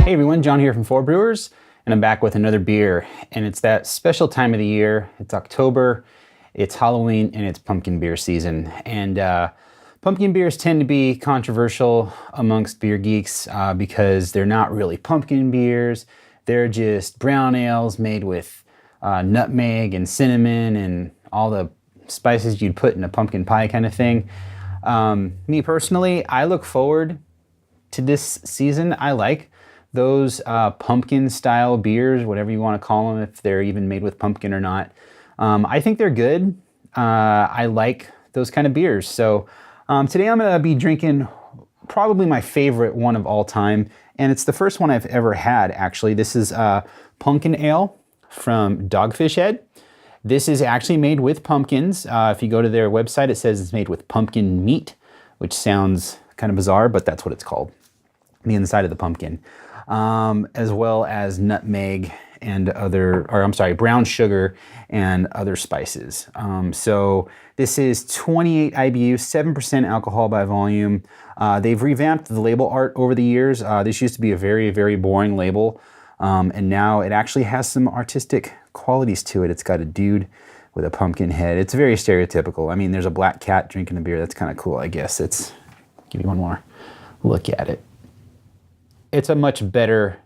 Hey everyone, John here from Brewers, and I'm back with another beer. And it's that special time of the year. It's October, it's Halloween, and it's pumpkin beer season. And pumpkin beers tend to be controversial amongst beer geeks because they're not really pumpkin beers. They're just brown ales made with nutmeg and cinnamon and all the spices you'd put in a pumpkin pie kind of thing. Me personally, I look forward to this season. I like those pumpkin style beers, whatever you want to call them, if they're even made with pumpkin or not. I think they're good. I like those kind of beers. So today I'm going to be drinking probably my favorite one of all time. And it's the first one I've ever had, actually. This is Pumpkin Ale from Dogfish Head. This is actually made with pumpkins. If you go to their website, it says it's made with pumpkin meat, which sounds kind of bizarre, but that's what it's called. The inside of the pumpkin. As well as nutmeg and brown sugar and other spices. So this is 28 IBU, 7% alcohol by volume. They've revamped the label art over the years. This used to be a very, very boring label. And now it actually has some artistic qualities to it. It's got a dude with a pumpkin head. It's very stereotypical. I mean, there's a black cat drinking a beer. That's kind of cool, I guess. Give you one more look at it. It's a much better,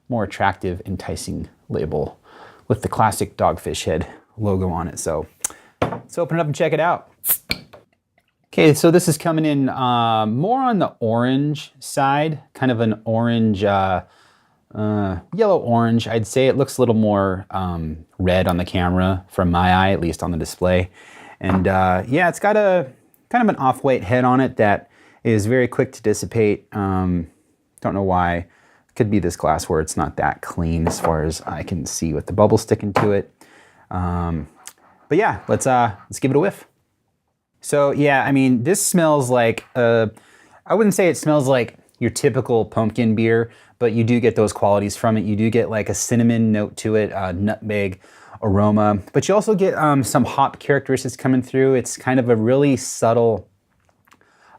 more attractive, enticing label with the classic Dogfish Head logo on it. So let's open it up and check it out. Okay, so this is coming in more on the orange side, kind of an orange, yellow-orange. I'd say it looks a little more red on the camera from my eye, at least on the display. And yeah, it's got a kind of an off-white head on it that is very quick to dissipate. Don't know why. Could be this glass where it's not that clean as far as I can see with the bubbles sticking to it. But yeah, let's give it a whiff. So yeah, I mean, this smells like, I wouldn't say it smells like your typical pumpkin beer, but you do get those qualities from it. You do get like a cinnamon note to it, nutmeg aroma, but you also get some hop characteristics coming through. It's kind of a really subtle,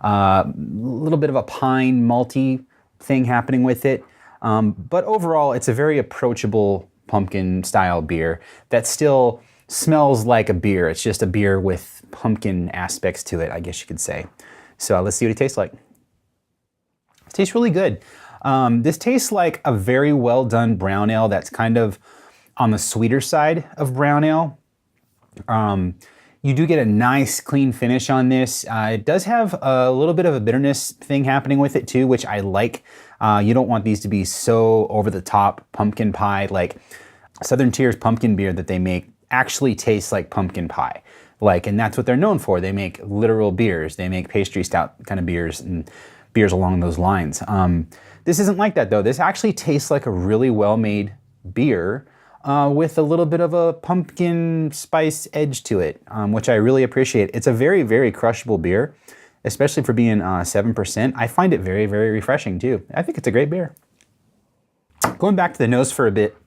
little bit of a pine malty thing happening with it. But overall, it's a very approachable pumpkin style beer that still smells like a beer. It's just a beer with pumpkin aspects to it, I guess you could say. So let's see what it tastes like. It tastes really good. This tastes like a very well done brown ale that's kind of on the sweeter side of brown ale. You do get a nice clean finish on this. It does have a little bit of a bitterness thing happening with it too, which I like. You don't want these to be so over the top pumpkin pie. Like Southern Tier's pumpkin beer that they make actually tastes like pumpkin pie. And that's what they're known for. They make literal beers. They make pastry stout kind of beers and beers along those lines. This isn't like that though. This actually tastes like a really well-made beer with a little bit of a pumpkin spice edge to it, which I really appreciate. It's a very, very crushable beer, especially for being 7%. I find it very, very refreshing too. I think it's a great beer. Going back to the nose for a bit,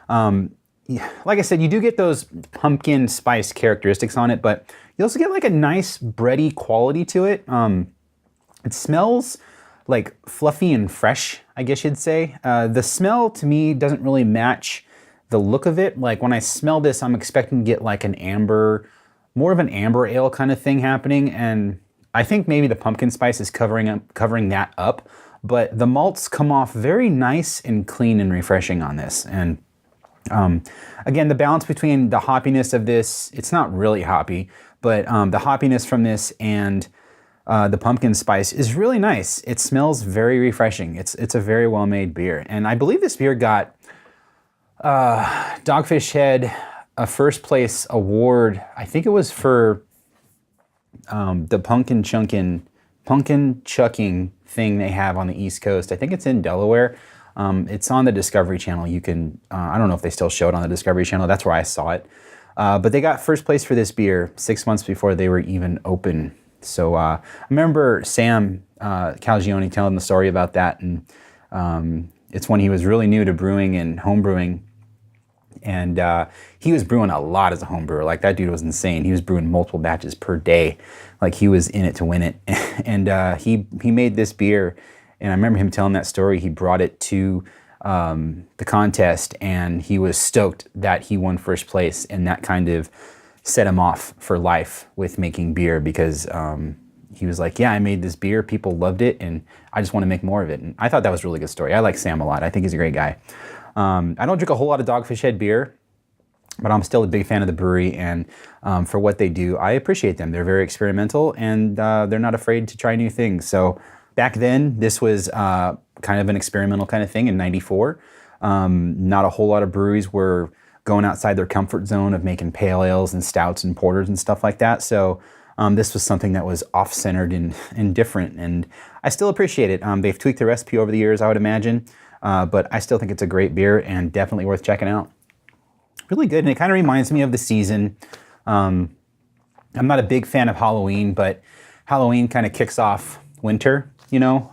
like I said, you do get those pumpkin spice characteristics on it, but you also get like a nice bready quality to it. It smells like fluffy and fresh, I guess you'd say. The smell to me doesn't really match the look of it. Like when I smell this, I'm expecting to get like an amber, more of an amber ale kind of thing happening. And I think maybe the pumpkin spice is covering that up, but the malts come off very nice and clean and refreshing on this. And again, the balance between the hoppiness of this, it's not really hoppy, but the hoppiness from this and the pumpkin spice is really nice. It smells very refreshing. It's a very well-made beer. And I believe this beer got Dogfish Head a first place award. I think it was for the pumpkin chucking thing they have on the East Coast. I think it's in Delaware. It's on the Discovery Channel. You can, I don't know if they still show it on the Discovery Channel. That's where I saw it. But they got first place for this beer 6 months before they were even open. So I remember Sam Calgione telling the story about that. And it's when he was really new to brewing and home brewing. And he was brewing a lot as a home brewer. Like that dude was insane. He was brewing multiple batches per day. Like he was in it to win it. And he made this beer. And I remember him telling that story. He brought it to the contest, and he was stoked that he won first place, and that kind of set him off for life with making beer because he was like, yeah, I made this beer, people loved it, and I just want to make more of it. And I thought that was a really good story. I like Sam a lot. I think he's a great guy. I don't drink a whole lot of Dogfish Head beer, but I'm still a big fan of the brewery, and for what they do, I appreciate them. They're very experimental, and they're not afraid to try new things. So back then, this was kind of an experimental kind of thing in '94. Not a whole lot of breweries were going outside their comfort zone of making pale ales and stouts and porters and stuff like that. So this was something that was off-centered and different, and I still appreciate it. They've tweaked the recipe over the years, I would imagine, but I still think it's a great beer and definitely worth checking out. Really good, and it kind of reminds me of the season. I'm not a big fan of Halloween, but Halloween kind of kicks off winter, you know,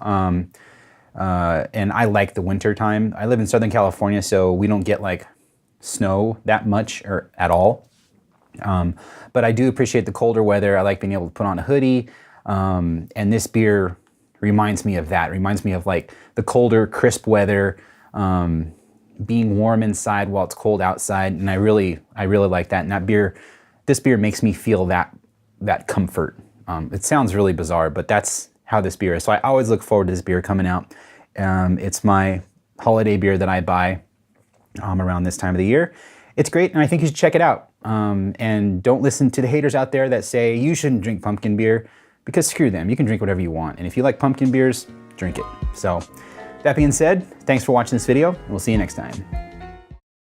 and I like the winter time. I live in Southern California, so we don't get like snow that much or at all. But I do appreciate the colder weather. I like being able to put on a hoodie, and this beer reminds me of that. It reminds me of like the colder, crisp weather, being warm inside while it's cold outside, and I really like that. And this beer makes me feel that comfort. It sounds really bizarre, but that's how this beer is. So I always look forward to this beer coming out. It's my holiday beer that I buy around this time of the year. It's great, and I think you should check it out. And don't listen to the haters out there that say you shouldn't drink pumpkin beer, because screw them. You can drink whatever you want, and if you like pumpkin beers, drink it. So that being said, thanks for watching this video, and we'll see you next time.